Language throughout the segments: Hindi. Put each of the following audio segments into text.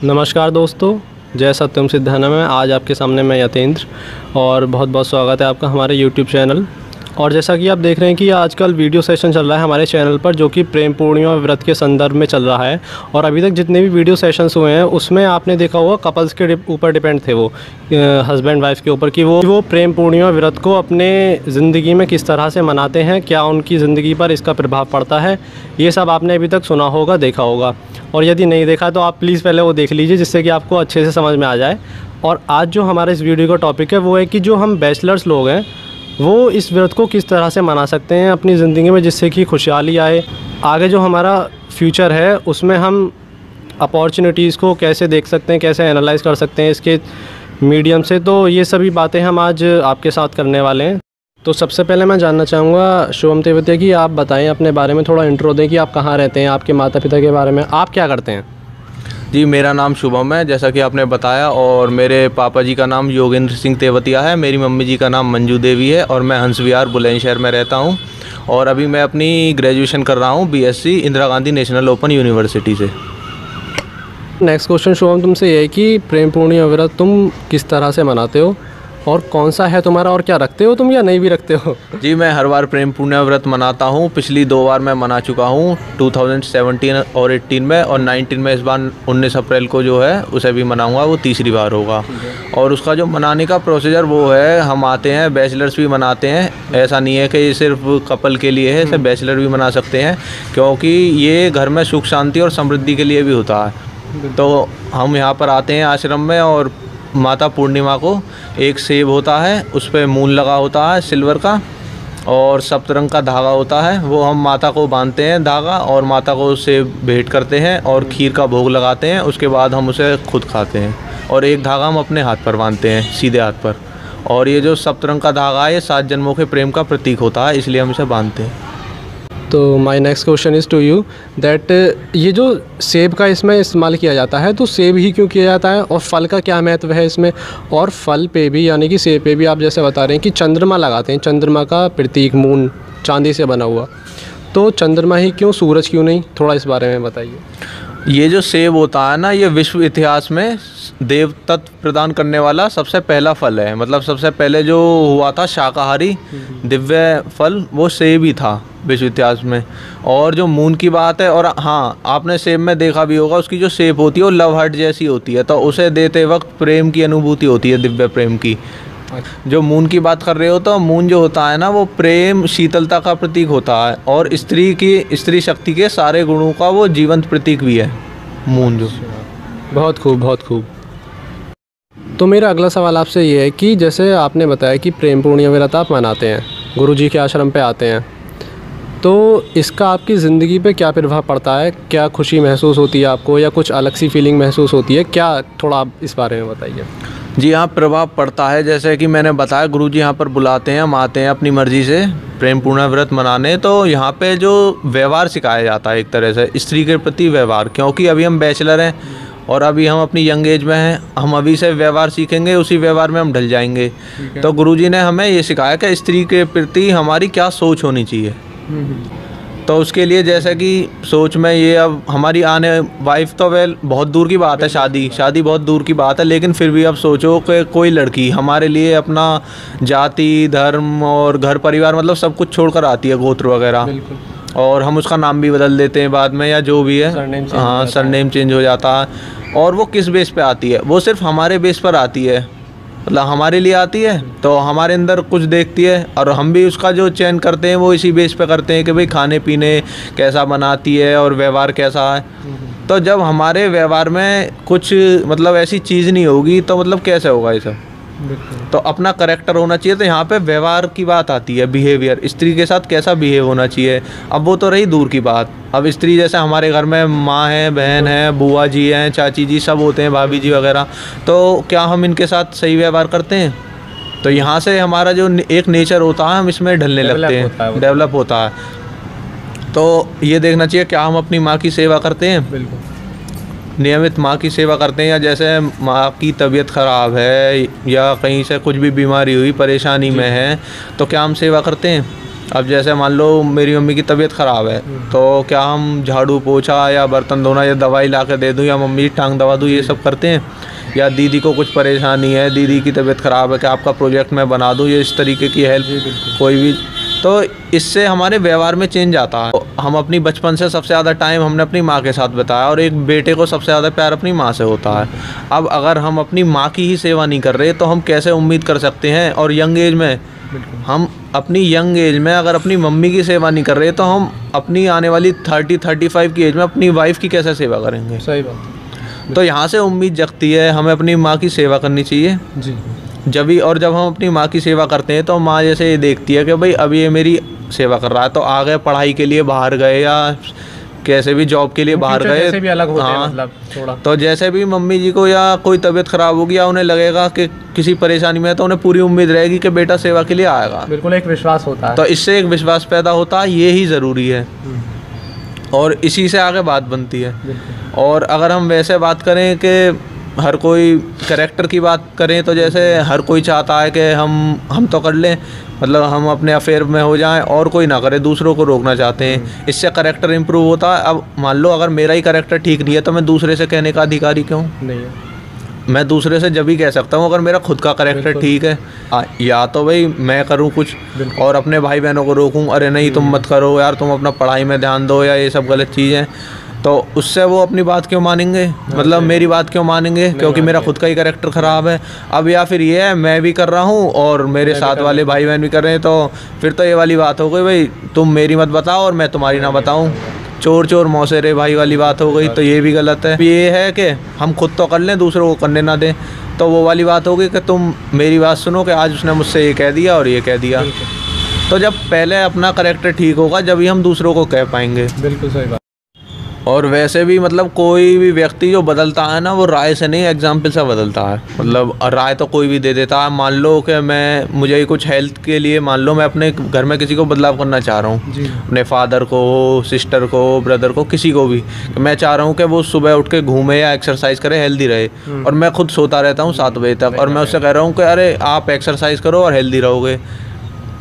नमस्कार दोस्तों, जय सत्यम सिद्धाना में आज आपके सामने मैं यतेंद्र और बहुत बहुत स्वागत है आपका हमारे YouTube चैनल। और जैसा कि आप देख रहे हैं कि आजकल वीडियो सेशन चल रहा है हमारे चैनल पर, जो कि प्रेम पूर्णिमा व्रत के संदर्भ में चल रहा है। और अभी तक जितने भी वीडियो सेशंस हुए हैं उसमें आपने देखा होगा कपल्स के ऊपर डिपेंड थे, वो हस्बैंड वाइफ के ऊपर, कि वो प्रेम पूर्णिमा व्रत को अपने ज़िंदगी में किस तरह से मनाते हैं, क्या उनकी ज़िंदगी पर इसका प्रभाव पड़ता है। ये सब आपने अभी तक सुना होगा, देखा होगा। और यदि नहीं देखा तो आप प्लीज़ पहले वो देख लीजिए, जिससे कि आपको अच्छे से समझ में आ जाए। और आज जो हमारे इस वीडियो का टॉपिक है वो है कि जो हम बैचलर्स लोग हैं वो इस व्रत को किस तरह से मना सकते हैं अपनी ज़िंदगी में, जिससे कि खुशहाली आए। आगे जो हमारा फ्यूचर है उसमें हम अपॉर्चुनिटीज़ को कैसे देख सकते हैं, कैसे एनालाइज़ कर सकते हैं इसके मीडियम से। तो ये सभी बातें हम आज आपके साथ करने वाले हैं। तो सबसे पहले मैं जानना चाहूँगा शुभम तेवतिया कि आप बताएं अपने बारे में, थोड़ा इंट्रो दें कि आप कहाँ रहते हैं, आपके माता पिता के बारे में, आप क्या करते हैं। जी, मेरा नाम शुभम है, जैसा कि आपने बताया। और मेरे पापा जी का नाम योगेंद्र सिंह तेवतिया है, मेरी मम्मी जी का नाम मंजू देवी है और मैं हंस विहार बुलंदशहर में रहता हूँ। और अभी मैं अपनी ग्रेजुएशन कर रहा हूँ BSc Indira Gandhi national open university से। नेक्स्ट क्वेश्चन शुभम तुमसे ये है कि प्रेम पूर्णिमा व्रत तुम किस तरह से मनाते हो और कौन सा है तुम्हारा, और क्या रखते हो तुम या नहीं भी रखते हो। जी, मैं हर बार प्रेम पूर्णिमा व्रत मनाता हूँ। पिछली 2 बार मैं मना चुका हूँ, 2017 और 18 में, और 19 में इस बार 19 अप्रैल को जो है उसे भी मनाऊँगा, वो तीसरी बार होगा। और उसका जो मनाने का प्रोसीजर वो है, हम आते हैं, बैचलर्स भी मनाते हैं। ऐसा नहीं है कि ये सिर्फ कपल के लिए है, सिर्फ बैचलर भी मना सकते हैं, क्योंकि ये घर में सुख शांति और समृद्धि के लिए भी होता है। तो हम यहाँ पर आते हैं आश्रम में, और माता पूर्णिमा को एक सेब होता है, उस पर मून लगा होता है सिल्वर का, और सप्तरंग का धागा होता है, वो हम माता को बांधते हैं धागा, और माता को उससे भेंट करते हैं और खीर का भोग लगाते हैं। उसके बाद हम उसे खुद खाते हैं, और एक धागा हम अपने हाथ पर बांधते हैं, सीधे हाथ पर। और ये जो सप्तरंग का धागा है, ये 7 जन्मों के प्रेम का प्रतीक होता है, इसलिए हम इसे बांधते हैं। तो my next question is to you that ये जो सेब का इसमें इस्तेमाल किया जाता है, तो सेब ही क्यों किया जाता है और फल का क्या महत्व है इसमें। और फल पे भी, यानी कि सेब पे भी आप जैसे बता रहे हैं कि चंद्रमा लगाते हैं, चंद्रमा का प्रतीक मून चांदी से बना हुआ, तो चंद्रमा ही क्यों, सूरज क्यों नहीं, थोड़ा इस बारे में बताइए। ये जो सेब होता है ना, ये विश्व इतिहास में देव तत्व प्रदान करने वाला सबसे पहला फल है। मतलब सबसे पहले जो हुआ था शाकाहारी दिव्य फल, वो सेब ही था विश्व इतिहास में। और जो मून की बात है, और हाँ, आपने सेब में देखा भी होगा, उसकी जो शेप होती है वो लव हार्ट जैसी होती है, तो उसे देते वक्त प्रेम की अनुभूति होती है, दिव्य प्रेम की। जो मून की बात कर रहे हो, तो मून जो होता है ना, वो प्रेम शीतलता का प्रतीक होता है, और स्त्री शक्ति के सारे गुणों का वो जीवंत प्रतीक भी है मून जो। बहुत खूब, बहुत खूब। तो मेरा अगला सवाल आपसे ये है कि जैसे आपने बताया कि प्रेम पूर्णिमा व्रत आप मनाते हैं, गुरुजी के आश्रम पे आते हैं, तो इसका आपकी ज़िंदगी पे क्या प्रभाव पड़ता है, क्या खुशी महसूस होती है आपको, या कुछ अलग सी फीलिंग महसूस होती है क्या, थोड़ा आप इस बारे में बताइए। जी हाँ, प्रभाव पड़ता है। जैसे कि मैंने बताया, गुरुजी यहाँ पर बुलाते हैं, हम आते हैं अपनी मर्ज़ी से प्रेम पूर्णिमा व्रत मनाने। तो यहाँ पे जो व्यवहार सिखाया जाता है, एक तरह से स्त्री के प्रति व्यवहार, क्योंकि अभी हम बैचलर हैं और अभी हम अपनी यंग एज में हैं, हम अभी से व्यवहार सीखेंगे, उसी व्यवहार में हम ढल जाएंगे। तो गुरुजी ने हमें ये सिखाया कि स्त्री के प्रति हमारी क्या सोच होनी चाहिए। तो उसके लिए जैसे कि सोच में ये, अब हमारी आने वाइफ तो वेल बहुत दूर की बात है, शादी बहुत दूर की बात है, लेकिन फिर भी अब सोचो कि कोई लड़की हमारे लिए अपना जाति, धर्म और घर परिवार, मतलब सब कुछ छोड़कर आती है, गोत्र वगैरह, और हम उसका नाम भी बदल देते हैं बाद में, या जो भी है, हाँ, सरनेम चेंज हो जाता है। और वो किस बेस पे आती है, वो सिर्फ हमारे बेस पर आती है, मतलब हमारे लिए आती है, तो हमारे अंदर कुछ देखती है, और हम भी उसका जो चयन करते हैं वो इसी बेस पे करते हैं कि भाई खाने पीने कैसा बनाती है और व्यवहार कैसा है। तो जब हमारे व्यवहार में कुछ मतलब ऐसी चीज़ नहीं होगी, तो मतलब कैसे होगा ये सब। तो अपना करैक्टर होना चाहिए। तो यहाँ पे व्यवहार की बात आती है, बिहेवियर, स्त्री के साथ कैसा बिहेव होना चाहिए। अब वो तो रही दूर की बात, अब स्त्री जैसे हमारे घर में माँ है, बहन है, बुआ जी हैं, चाची जी सब होते हैं, भाभी जी वगैरह, तो क्या हम इनके साथ सही व्यवहार करते हैं। तो यहाँ से हमारा जो एक नेचर होता है, हम इसमें ढलने लगते हैं, डेवलप होता है। तो ये देखना चाहिए क्या हम अपनी माँ की सेवा करते हैं। बिल्कुल, नियमित माँ की सेवा करते हैं, या जैसे माँ की तबीयत ख़राब है या कहीं से कुछ भी बीमारी हुई, परेशानी में है, तो क्या हम सेवा करते हैं। अब जैसे मान लो मेरी मम्मी की तबीयत ख़राब है, तो क्या हम झाड़ू पोछा या बर्तन धोना या दवाई ला के दे दूँ या मम्मी टांग दबा दूँ, ये सब करते हैं? या दीदी को कुछ परेशानी है, दीदी की तबीयत ख़राब है, क्या आपका प्रोजेक्ट मैं बना दूँ, ये इस तरीके की हेल्प कोई भी, तो इससे हमारे व्यवहार में चेंज आता है। हम अपनी बचपन से सबसे ज़्यादा टाइम हमने अपनी माँ के साथ बिताया और एक बेटे को सबसे ज़्यादा प्यार अपनी माँ से होता है। अब अगर हम अपनी माँ की ही सेवा नहीं कर रहे तो हम कैसे उम्मीद कर सकते हैं? और यंग एज में हम अपनी यंग एज में अगर अपनी मम्मी की सेवा नहीं कर रहे तो हम अपनी आने वाली 30-35 की एज में अपनी वाइफ की कैसे सेवा करेंगे? सही बात। तो यहाँ से उम्मीद जगती है हमें अपनी माँ की सेवा करनी चाहिए जी। जब हम अपनी माँ की सेवा करते हैं तो माँ जैसे ये देखती है कि भाई अभी ये मेरी सेवा कर रहा है, तो आगे पढ़ाई के लिए बाहर गए या कैसे भी जॉब के लिए बाहर गए, जैसे भी अलग होते हैं, हाँ, मतलब थोड़ा तो जैसे भी मम्मी जी को या कोई तबीयत ख़राब होगी या उन्हें लगेगा कि किसी परेशानी में है, तो उन्हें पूरी उम्मीद रहेगी कि बेटा सेवा के लिए आएगा। बिल्कुल एक विश्वास होता है। तो इससे एक विश्वास पैदा होता है, ये ही ज़रूरी है और इसी से आगे बात बनती है। और अगर हम वैसे बात करें कि हर कोई कैरेक्टर की बात करें तो जैसे हर कोई चाहता है कि हम तो कर लें, मतलब हम अपने अफेयर में हो जाएं और कोई ना करे, दूसरों को रोकना चाहते हैं, इससे कैरेक्टर इंप्रूव होता है। अब मान लो अगर मेरा ही कैरेक्टर ठीक नहीं है तो मैं दूसरे से कहने का अधिकारी क्यों? नहीं है। मैं दूसरे से जब भी कह सकता हूँ अगर मेरा खुद का कैरेक्टर ठीक है, या तो भाई मैं करूँ कुछ और अपने भाई बहनों को रोकूँ, अरे नहीं तुम मत करो यार, तुम अपना पढ़ाई में ध्यान दो, या ये सब गलत चीज़ें, तो उससे वो अपनी बात क्यों मानेंगे? मतलब मेरी बात क्यों मानेंगे? क्योंकि मेरा खुद का ही कैरेक्टर ख़राब है। अब या फिर ये है मैं भी कर रहा हूँ और मेरे साथ वाले भाई बहन भी कर रहे हैं, तो फिर तो ये वाली बात हो गई भाई तुम मेरी मत बताओ और मैं तुम्हारी ना बताऊँ, चोर चोर मौसेरे भाई वाली बात हो गई, तो ये भी गलत है। ये है कि हम खुद तो कर लें, दूसरों को करने ना दें, तो वो वाली बात होगी कि तुम मेरी बात सुनो कि आज उसने मुझसे ये कह दिया और ये कह दिया। तो जब पहले अपना कैरेक्टर ठीक होगा जब ही हम दूसरों को कह पाएंगे। बिल्कुल सही बात। और वैसे भी मतलब कोई भी व्यक्ति जो बदलता है ना वो राय से नहीं, एग्जाम्पल से बदलता है। मतलब राय तो कोई भी दे देता है। मान लो कि मुझे कुछ हेल्थ के लिए, मान लो मैं अपने घर में किसी को बदलाव करना चाह रहा हूँ, अपने फादर को, सिस्टर को, ब्रदर को, किसी को भी, मैं चाह रहा हूँ कि वो सुबह उठ के घूमे या एक्सरसाइज करे, हेल्दी रहे, और मैं खुद सोता रहता हूँ 7 बजे तक, और मैं उससे कह रहा हूँ कि अरे आप एक्सरसाइज करो और हेल्दी रहोगे,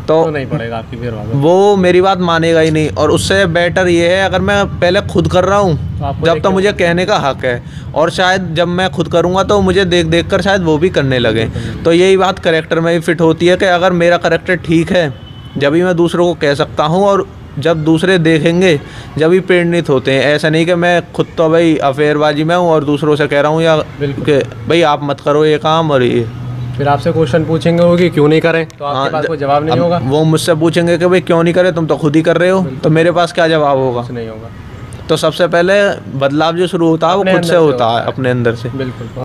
तो नहीं पड़ेगा आपकी फिर वो मेरी बात मानेगा ही नहीं। और उससे बेटर ये है अगर मैं पहले खुद कर रहा हूँ जब तो मुझे कहने का हक है, और शायद जब मैं खुद करूँगा तो मुझे देख देख कर शायद वो भी करने लगे। तो यही बात करेक्टर में भी फिट होती है कि अगर मेरा करेक्टर ठीक है जब भी मैं दूसरों को कह सकता हूँ, और जब दूसरे देखेंगे जब भी प्रेरित होते हैं। ऐसा नहीं कि मैं खुद तो भाई अफेयरबाजी में हूँ और दूसरों से कह रहा हूँ या कि भाई आप मत करो ये काम, और ये फिर आपसे क्वेश्चन पूछेंगे वो कि क्यों नहीं करें, तो आपके पास कोई जवाब नहीं होगा। वो मुझसे पूछेंगे कि भाई क्यों नहीं करे, तुम तो खुद ही कर रहे हो, तो मेरे पास क्या जवाब होगा? नहीं होगा। तो सबसे पहले बदलाव जो शुरू होता है वो खुद से होता है, अपने अंदर से। बिल्कुल।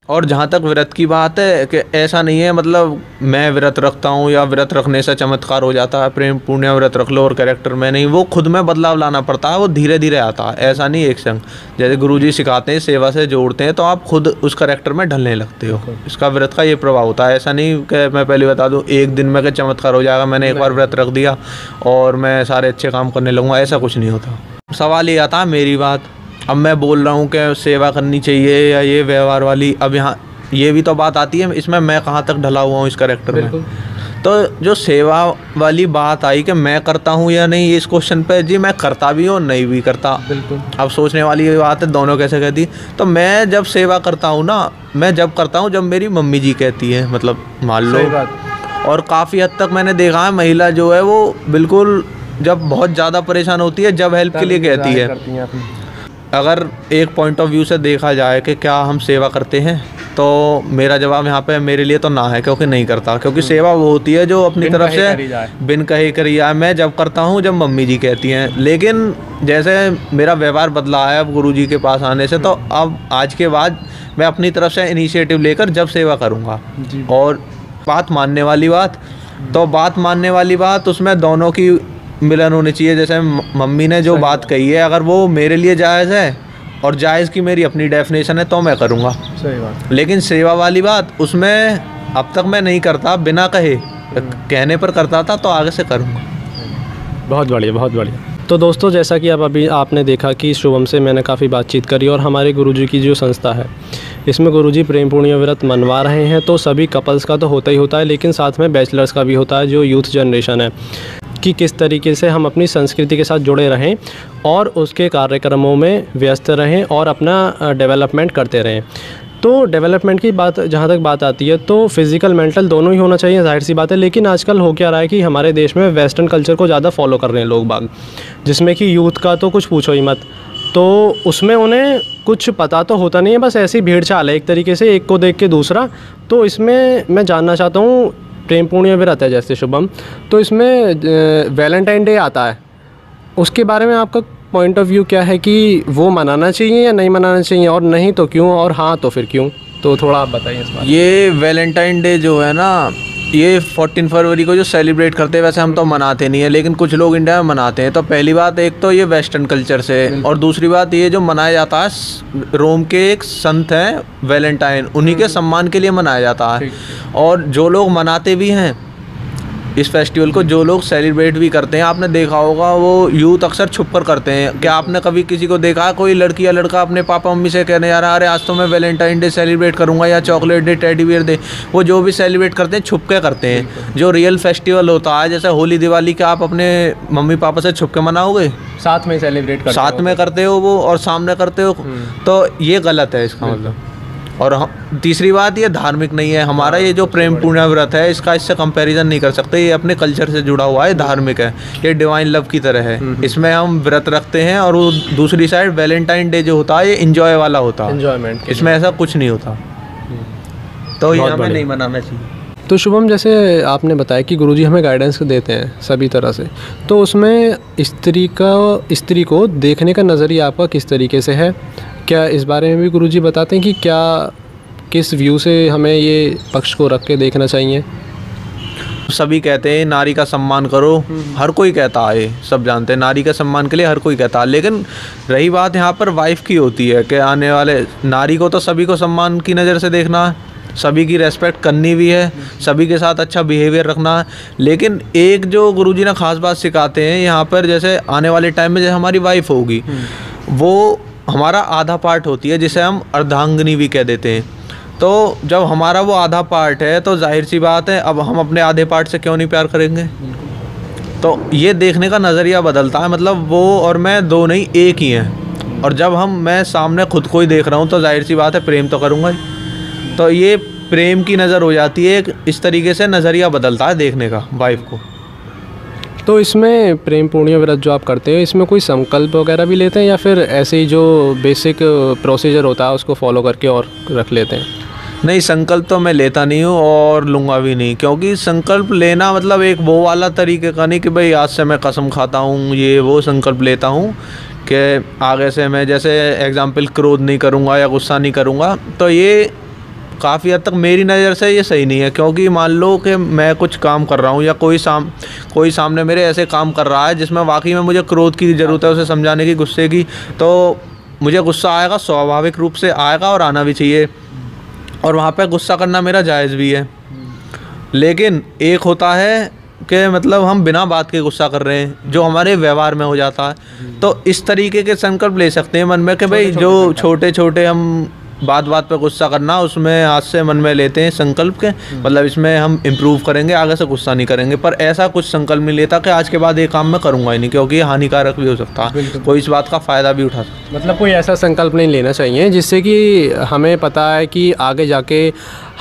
और जहाँ तक व्रत की बात है कि ऐसा नहीं है मतलब मैं व्रत रखता हूँ या व्रत रखने से चमत्कार हो जाता है, प्रेम पुण्य व्रत रख लो और कैरेक्टर में नहीं, वो खुद में बदलाव लाना पड़ता है, वो धीरे धीरे आता है, ऐसा नहीं एक संग। जैसे गुरुजी सिखाते हैं, सेवा से जोड़ते हैं, तो आप खुद उस कैरेक्टर में ढलने लगते हो। इसका व्रत का ये प्रभाव होता है। ऐसा नहीं कि मैं पहले बता दूँ एक दिन में चमत्कार हो जाएगा, मैंने एक बार व्रत रख दिया और मैं सारे अच्छे काम करने लगूँगा, ऐसा कुछ नहीं होता। सवाल ये आता है मेरी बात, अब मैं बोल रहा हूँ कि सेवा करनी चाहिए या ये व्यवहार वाली, अब यहाँ ये भी तो बात आती है इसमें मैं कहाँ तक ढला हुआ हूँ इस कैरेक्टर में। तो जो सेवा वाली बात आई कि मैं करता हूँ या नहीं, इस क्वेश्चन पे जी मैं करता भी हूँ नहीं भी करता। बिल्कुल। अब सोचने वाली बात है दोनों कैसे कहती। तो मैं जब सेवा करता हूँ ना, मैं जब करता हूँ जब मेरी मम्मी जी कहती है, मतलब मान लो। और काफ़ी हद तक मैंने देखा है महिला जो है वो बिल्कुल जब बहुत ज़्यादा परेशान होती है जब हेल्प के लिए कहती है। अगर एक पॉइंट ऑफ व्यू से देखा जाए कि क्या हम सेवा करते हैं, तो मेरा जवाब यहाँ पे मेरे लिए तो ना है, क्योंकि नहीं करता। क्योंकि सेवा वो होती है जो अपनी तरफ से बिन कहे करी जाए। मैं जब करता हूँ जब मम्मी जी कहती हैं, लेकिन जैसे मेरा व्यवहार बदला है अब गुरुजी के पास आने से, तो अब आज के बाद मैं अपनी तरफ से इनिशिएटिव लेकर जब सेवा करूँगा। और बात मानने वाली बात, तो बात मानने वाली बात उसमें दोनों की मिलन होनी चाहिए। जैसे मम्मी ने जो बात कही है अगर वो मेरे लिए जायज़ है और जायज़ की मेरी अपनी डेफिनेशन है तो मैं करूँगा। सही बात। लेकिन सेवा वाली बात उसमें अब तक मैं नहीं करता, बिना कहे कहने पर करता था, तो आगे से करूँगा। बहुत बढ़िया, बहुत बढ़िया। तो दोस्तों जैसा कि अभी आपने देखा कि शुभम से मैंने काफ़ी बातचीत करी, और हमारे गुरुजी की जो संस्था है इसमें गुरुजी प्रेम पुण्य व्रत मनवा रहे हैं। तो सभी कपल्स का तो होता ही होता है, लेकिन साथ में बैचलर्स का भी होता है, जो यूथ जनरेशन है, कि किस तरीके से हम अपनी संस्कृति के साथ जुड़े रहें और उसके कार्यक्रमों में व्यस्त रहें और अपना डेवलपमेंट करते रहें। तो डेवलपमेंट की बात जहाँ तक बात आती है तो फिज़िकल मेंटल दोनों ही होना चाहिए, ज़ाहिर सी बात है। लेकिन आजकल हो क्या रहा है कि हमारे देश में वेस्टर्न कल्चर को ज़्यादा फॉलो कर रहे हैं लोग बाग, जिसमें कि यूथ का तो कुछ पूछो ही मत। तो उसमें उन्हें कुछ पता तो होता नहीं है, बस ऐसी भीड़ चाल है एक तरीके से, एक को देख के दूसरा। तो इसमें मैं जानना चाहता हूँ, प्रेम पूर्णिमा व्रत है जैसे शुभम, तो इसमें वैलेंटाइन डे आता है, उसके बारे में आपका पॉइंट ऑफ व्यू क्या है कि वो मनाना चाहिए या नहीं मनाना चाहिए, और नहीं तो क्यों, और हाँ तो फिर क्यों? तो थोड़ा आप बताइए इस बारे में। ये वैलेंटाइन डे जो है ना, ये 14 फरवरी को जो सेलिब्रेट करते हैं, वैसे हम तो मनाते नहीं है, लेकिन कुछ लोग इंडिया में मनाते हैं। तो पहली बात, एक तो ये वेस्टर्न कल्चर से, और दूसरी बात ये जो मनाया जाता है, रोम के एक संत हैं वैलेंटाइन, उन्हीं के सम्मान के लिए मनाया जाता है। और जो लोग मनाते भी हैं इस फेस्टिवल को, जो लोग सेलिब्रेट भी करते हैं, आपने देखा होगा वो यूथ अक्सर छुप कर करते हैं। क्या आपने कभी किसी को देखा कोई लड़की या लड़का अपने पापा मम्मी से कहने जा रहा है अरे आज तो मैं वैलेंटाइन डे सेलिब्रेट करूंगा या chocolate day, teddy bear day? वो जो भी सेलिब्रेट करते हैं छुप के करते हैं। जो रियल फेस्टिवल होता है जैसे होली दिवाली, क्या आप अपने मम्मी पापा से छुप के मनाओगे? साथ में सेलिब्रेट करते साथ में करते हो वो, और सामने करते हो, तो ये गलत है इसका मतलब। और तीसरी बात, ये धार्मिक नहीं है। हमारा ये जो प्रेम पूर्णिमा व्रत है, इसका इससे कंपैरिजन नहीं कर सकते। ये अपने कल्चर से जुड़ा हुआ है, धार्मिक है, ये डिवाइन लव की तरह है। इसमें हम व्रत रखते हैं, और वो दूसरी साइड वैलेंटाइन डे जो होता है ये इंजॉय वाला होता है, एंजॉयमेंट। इसमें ऐसा कुछ नहीं होता, तो ये हमें नहीं मनाना चाहिए। तो शुभम, जैसे आपने बताया कि गुरुजी हमें गाइडेंस देते हैं सभी तरह से, तो उसमें स्त्री को देखने का नज़रिया आपका किस तरीके से है? क्या इस बारे में भी गुरुजी बताते हैं कि क्या किस व्यू से हमें ये पक्ष को रख के देखना चाहिए? सभी कहते हैं नारी का सम्मान करो, हर कोई कहता है, सब जानते हैं नारी का सम्मान के लिए हर कोई कहता है। लेकिन रही बात यहाँ पर वाइफ की होती है कि आने वाले नारी को तो सभी को सम्मान की नज़र से देखना है, सभी की रेस्पेक्ट करनी भी है, सभी के साथ अच्छा बिहेवियर रखना है। लेकिन एक जो गुरुजी ने खास बात सिखाते हैं यहाँ पर, जैसे आने वाले टाइम में जैसे हमारी वाइफ होगी, वो हमारा आधा पार्ट होती है, जिसे हम अर्धांगिनी भी कह देते हैं। तो जब हमारा वो आधा पार्ट है तो जाहिर सी बात है, अब हम अपने आधे पार्ट से क्यों नहीं प्यार करेंगे? तो ये देखने का नज़रिया बदलता है, मतलब वो और मैं दो नहीं एक ही हैं। और जब मैं सामने खुद को ही देख रहा हूँ तो जाहिर सी बात है प्रेम तो करूँगा ही। तो ये प्रेम की नज़र हो जाती है, इस तरीके से नज़रिया बदलता है देखने का वाइफ को। तो इसमें प्रेम पूर्णिमा व्रत जो आप करते हैं, इसमें कोई संकल्प वगैरह भी लेते हैं या फिर ऐसे ही जो बेसिक प्रोसीजर होता है उसको फॉलो करके और रख लेते हैं? नहीं, संकल्प तो मैं लेता नहीं हूँ और लूँगा भी नहीं, क्योंकि संकल्प लेना मतलब एक वो वाला तरीके का नहीं कि भाई आज से मैं कसम खाता हूँ, ये वो संकल्प लेता हूँ कि आगे से मैं जैसे एग्जाम्पल क्रोध नहीं करूँगा या गुस्सा नहीं करूँगा। तो ये काफ़ी हद तक मेरी नज़र से ये सही नहीं है, क्योंकि मान लो कि मैं कुछ काम कर रहा हूँ या कोई सामने मेरे ऐसे काम कर रहा है जिसमें वाकई में मुझे क्रोध की ज़रूरत है, उसे समझाने की, गुस्से की, तो मुझे गुस्सा आएगा, स्वाभाविक रूप से आएगा और आना भी चाहिए, और वहाँ पे गुस्सा करना मेरा जायज़ भी है। लेकिन एक होता है कि मतलब हम बिना बात के गुस्सा कर रहे हैं, जो हमारे व्यवहार में हो जाता है। तो इस तरीके के संकल्प ले सकते हैं मन में कि भाई जो छोटे छोटे हम बात पे गुस्सा करना, उसमें आज से मन में लेते हैं संकल्प के, मतलब इसमें हम इम्प्रूव करेंगे, आगे से गुस्सा नहीं करेंगे। पर ऐसा कुछ संकल्प नहीं लेता कि आज के बाद ये काम मैं करूँगा ही नहीं, क्योंकि ये हानिकारक भी हो सकता है, कोई इस बात का फ़ायदा भी उठा सकता है। मतलब कोई ऐसा संकल्प नहीं लेना चाहिए जिससे कि हमें पता है कि आगे जाके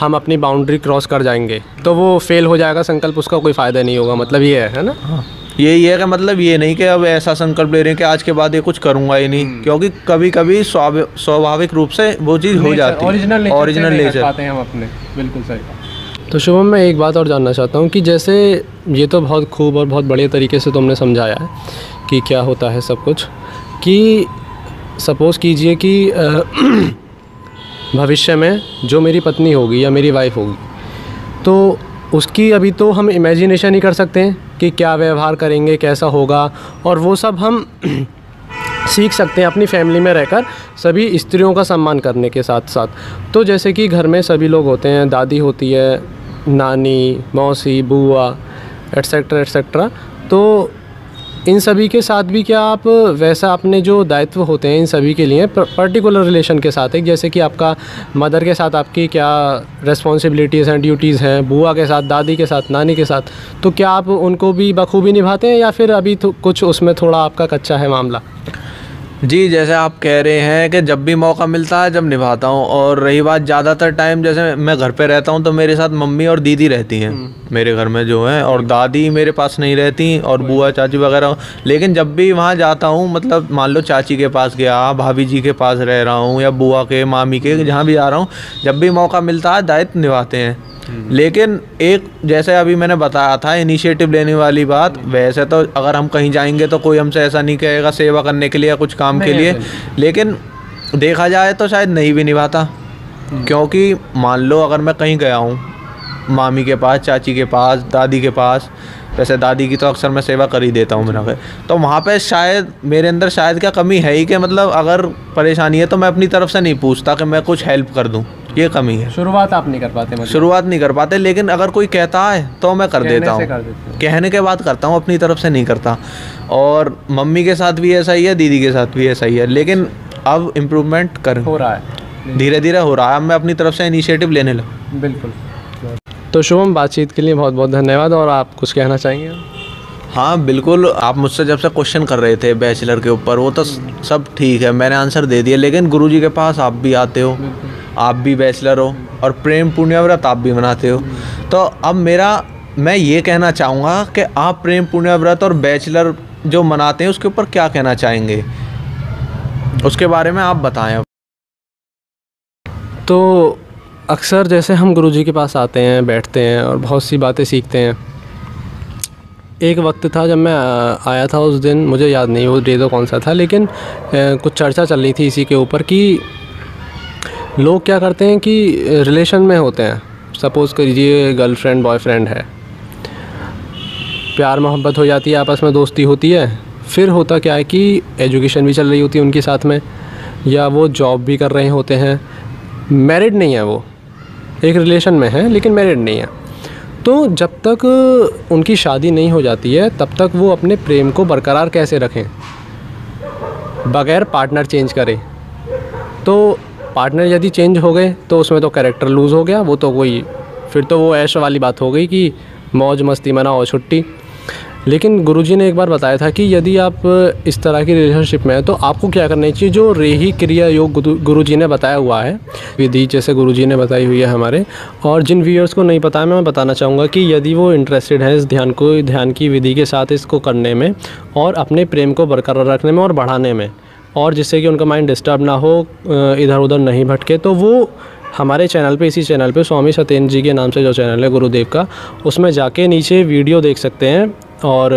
हम अपनी बाउंड्री क्रॉस कर जाएंगे तो वो फेल हो जाएगा संकल्प, उसका कोई फ़ायदा नहीं होगा, मतलब ये है ना? हाँ, यही है कि मतलब ये नहीं कि अब ऐसा संकल्प ले रहे हैं कि आज के बाद ये कुछ करूँगा ही नहीं, क्योंकि कभी कभी स्वाभाविक रूप से वो चीज़ हो जाती है, ओरिजिनल नेचर पाते हैं हम अपने। बिल्कुल सही। तो शुभम, मैं एक बात और जानना चाहता हूँ कि जैसे ये तो बहुत खूब और बहुत बढ़िया तरीके से तुमने समझाया है कि क्या होता है सब कुछ, कि सपोज़ कीजिए कि भविष्य में जो मेरी पत्नी होगी या मेरी वाइफ होगी, तो उसकी अभी तो हम इमेजिनेशन ही कर सकते हैं कि क्या व्यवहार करेंगे, कैसा होगा, और वो सब हम सीख सकते हैं अपनी फैमिली में रहकर, सभी स्त्रियों का सम्मान करने के साथ साथ। तो जैसे कि घर में सभी लोग होते हैं, दादी होती है, नानी, मौसी, बुआ, एट्सेट्रा एट्सेट्रा, तो इन सभी के साथ भी क्या आप वैसा अपने जो दायित्व होते हैं इन सभी के लिए पर्टिकुलर रिलेशन के साथ, एक जैसे कि आपका मदर के साथ आपकी क्या रिस्पॉन्सिबिलिटीज़ हैं, ड्यूटीज़ हैं, बुआ के साथ, दादी के साथ, नानी के साथ, तो क्या आप उनको भी बखूबी निभाते हैं या फिर अभी तो कुछ उसमें थोड़ा आपका कच्चा है मामला? जी, जैसे आप कह रहे हैं कि जब भी मौका मिलता है जब निभाता हूँ। और रही बात ज़्यादातर टाइम जैसे मैं घर पे रहता हूँ तो मेरे साथ मम्मी और दीदी रहती हैं मेरे घर में जो है, और दादी मेरे पास नहीं रहती और बुआ चाची वगैरह। लेकिन जब भी वहाँ जाता हूँ, मतलब मान लो चाची के पास गया, भाभी जी के पास रह रहा हूँ या बुआ के, मामी के, जहाँ भी आ रहा हूँ, जब भी मौका मिलता है दायित्व निभाते हैं। लेकिन एक जैसे अभी मैंने बताया था इनिशिएटिव लेने वाली बात, वैसे तो अगर हम कहीं जाएंगे तो कोई हमसे ऐसा नहीं कहेगा सेवा करने के लिए या कुछ काम के लिए, लेकिन देखा जाए तो शायद नहीं भी निभाता। क्योंकि मान लो अगर मैं कहीं गया हूँ मामी के पास, चाची के पास, दादी के पास, वैसे दादी की तो अक्सर मैं सेवा कर ही देता हूँ मेरा घर, तो वहाँ पे शायद मेरे अंदर शायद क्या कमी है ही कि मतलब अगर परेशानी है तो मैं अपनी तरफ से नहीं पूछता कि मैं कुछ हेल्प कर दूँ, ये कमी है। शुरुआत आप नहीं कर पाते? मतलब शुरुआत नहीं कर पाते, लेकिन अगर कोई कहता है तो मैं कर देता हूँ, कहने के बाद करता हूँ, अपनी तरफ से नहीं करता। और मम्मी के साथ भी ऐसा ही है, दीदी के साथ भी ऐसा ही है, लेकिन अब इम्प्रूवमेंट हो रहा है, धीरे धीरे हो रहा है। अब मैं अपनी तरफ से इनिशिएटिव लेने लगा। बिल्कुल। तो शुभम, बातचीत के लिए बहुत बहुत धन्यवाद। और आप कुछ कहना चाहेंगे? हाँ बिल्कुल, आप मुझसे जब से क्वेश्चन कर रहे थे बैचलर के ऊपर, वो तो सब ठीक है, मैंने आंसर दे दिया, लेकिन गुरुजी के पास आप भी आते हो, आप भी बैचलर हो और प्रेम पुण्य व्रत आप भी मनाते हो। तो अब मैं ये कहना चाहूँगा कि आप प्रेम पुण्य व्रत और बैचलर जो मनाते हैं उसके ऊपर क्या कहना चाहेंगे, उसके बारे में आप बताएं। तो अक्सर जैसे हम गुरुजी के पास आते हैं, बैठते हैं और बहुत सी बातें सीखते हैं। एक वक्त था जब मैं आया था, उस दिन मुझे याद नहीं वो डे तो कौन सा था, लेकिन कुछ चर्चा चल रही थी इसी के ऊपर कि लोग क्या करते हैं कि रिलेशन में होते हैं, सपोज़ करिए गर्लफ्रेंड बॉयफ्रेंड है, प्यार मोहब्बत हो जाती है, आपस में दोस्ती होती है, फिर होता क्या है कि एजुकेशन भी चल रही होती है उनके साथ में, या वो जॉब भी कर रहे होते हैं, मैरिड नहीं है, वो एक रिलेशन में है लेकिन मैरिड नहीं है। तो जब तक उनकी शादी नहीं हो जाती है तब तक वो अपने प्रेम को बरकरार कैसे रखें बगैर पार्टनर चेंज करें? तो पार्टनर यदि चेंज हो गए तो उसमें तो कैरेक्टर लूज़ हो गया, वो तो फिर तो वो ऐश वाली बात हो गई कि मौज मस्ती मनाओ छुट्टी। लेकिन गुरुजी ने एक बार बताया था कि यदि आप इस तरह की रिलेशनशिप में हैं तो आपको क्या करना चाहिए, जो रेही क्रिया योग गुरुजी ने बताया हुआ है, विधि जैसे गुरुजी ने बताई हुई है हमारे। और जिन व्यूअर्स को नहीं पता है मैं बताना चाहूँगा कि यदि वो इंटरेस्टेड हैं इस ध्यान की विधि के साथ इसको करने में और अपने प्रेम को बरकरार रखने में और बढ़ाने में, और जिससे कि उनका माइंड डिस्टर्ब ना हो, इधर उधर नहीं भटके, तो वो हमारे चैनल पे, इसी चैनल पे स्वामी सत्येंद्र जी के नाम से जो चैनल है गुरुदेव का, उसमें जाके नीचे वीडियो देख सकते हैं और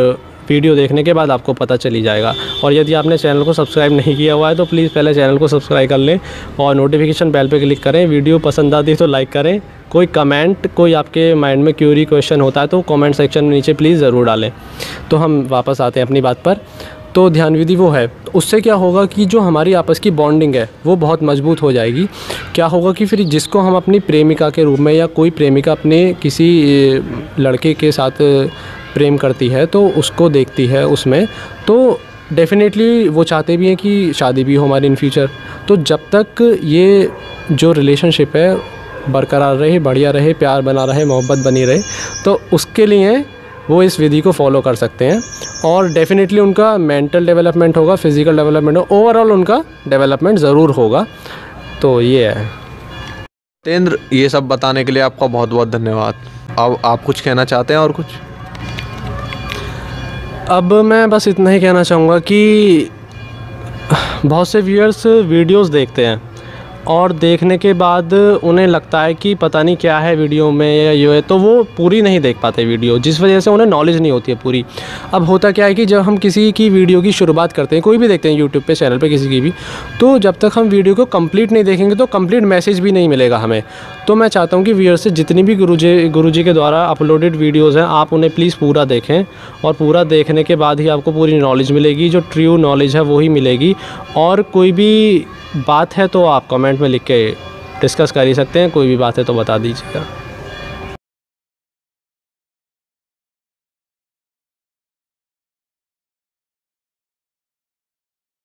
वीडियो देखने के बाद आपको पता चली जाएगा। और यदि आपने चैनल को सब्सक्राइब नहीं किया हुआ है तो प्लीज़ पहले चैनल को सब्सक्राइब कर लें और नोटिफिकेशन बेल पे क्लिक करें। वीडियो पसंद आती है तो लाइक करें। कोई कमेंट, कोई आपके माइंड में क्यूरी क्वेश्चन होता है तो कमेंट सेक्शन में नीचे प्लीज़ ज़रूर डालें। तो हम वापस आते हैं अपनी बात पर। तो ध्यान विधि वो है, उससे क्या होगा कि जो हमारी आपस की बॉन्डिंग है वो बहुत मजबूत हो जाएगी। क्या होगा कि फिर जिसको हम अपनी प्रेमिका के रूप में, या कोई प्रेमिका अपने किसी लड़के के साथ प्रेम करती है तो उसको देखती है उसमें, तो डेफिनेटली वो चाहते भी हैं कि शादी भी हो हमारी इन फ्यूचर। तो जब तक ये जो रिलेशनशिप है बरकरार रहे, बढ़िया रहे, प्यार बना रहे, मोहब्बत बनी रहे, तो उसके लिए वो इस विधि को फॉलो कर सकते हैं और डेफिनेटली उनका मेंटल डेवलपमेंट होगा, फिज़िकल डेवलपमेंट होगा, ओवरऑल उनका डेवलपमेंट ज़रूर होगा। तो ये है। सत्येंद्र, ये सब बताने के लिए आपका बहुत बहुत धन्यवाद। अब आप कुछ कहना चाहते हैं और कुछ? अब मैं बस इतना ही कहना चाहूँगा कि बहुत से व्यूअर्स वीडियोस देखते हैं और देखने के बाद उन्हें लगता है कि पता नहीं क्या है वीडियो में या ये है, तो वो पूरी नहीं देख पाते वीडियो, जिस वजह से उन्हें नॉलेज नहीं होती है पूरी। अब होता क्या है कि जब हम किसी की वीडियो की शुरुआत करते हैं, कोई भी देखते हैं यूट्यूब पे चैनल पे किसी की भी, तो जब तक हम वीडियो को कंप्लीट नहीं देखेंगे तो कंप्लीट मैसेज भी नहीं मिलेगा हमें। तो मैं चाहता हूँ कि व्यूअर्स से जितनी भी गुरुजी के द्वारा अपलोडेड वीडियोज़ हैं आप उन्हें प्लीज़ पूरा देखें, और पूरा देखने के बाद ही आपको पूरी नॉलेज मिलेगी, जो ट्रू नॉलेज है वही मिलेगी। और कोई भी बात है तो आप कमेंट में लिख के डिस्कस कर ही सकते हैं, कोई भी बात है तो बता दीजिएगा।